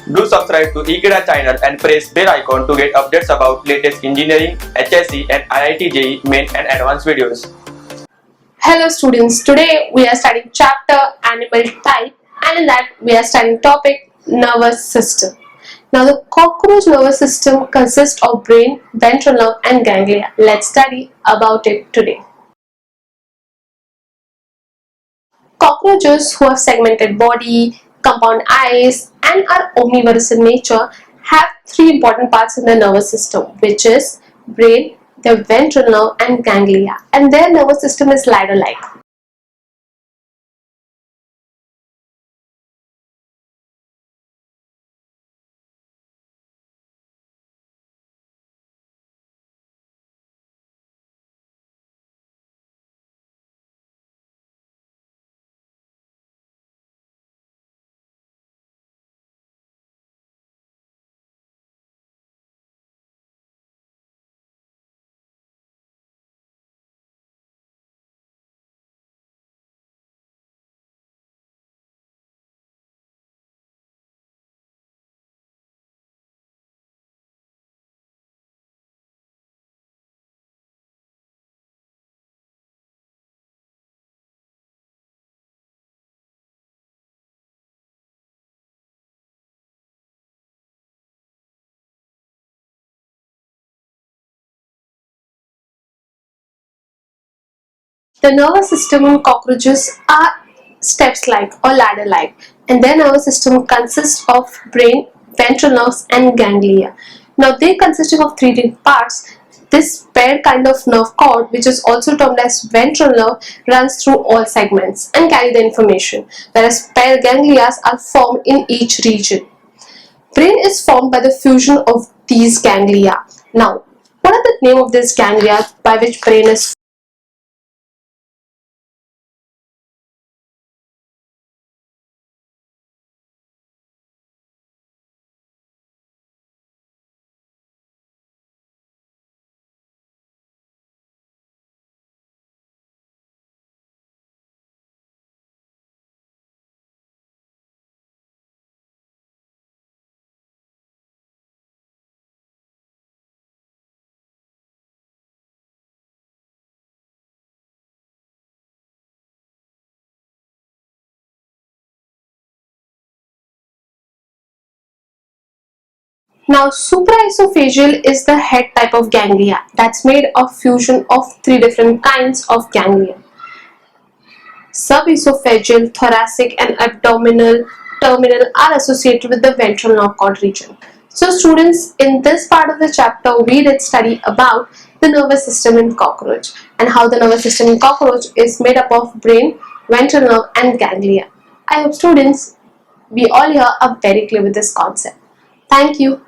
Do subscribe to Ekeeda channel and press bell icon to get updates about latest engineering, HSC and IIT JEE main and advanced videos. Hello students, today we are studying chapter animal type, and in that we are studying topic nervous system. Now the cockroach nervous system consists of brain, ventral nerve and ganglia. Let's study about it today. Cockroaches who have segmented body, compound eyes and are omnivorous in nature have three important parts in the nervous system, which is brain, their ventral nerve and ganglia, and their nervous system is ladder-like. The nervous system in cockroaches are steps-like or ladder-like, and their nervous system consists of brain, ventral nerves and ganglia. Now they consisting of three different parts. This paired kind of nerve cord, which is also termed as ventral nerve, runs through all segments and carry the information, whereas paired ganglia are formed in each region. Brain is formed by the fusion of these ganglia. Now, what are the name of this ganglia by which brain is formed? Now, supraesophageal is the head type of ganglia that's made of fusion of three different kinds of ganglia. Subesophageal, thoracic and abdominal terminal are associated with the ventral nerve cord region. So students, in this part of the chapter we did study about the nervous system in cockroach and how the nervous system in cockroach is made up of brain, ventral nerve and ganglia. I hope students, we all here are very clear with this concept. Thank you.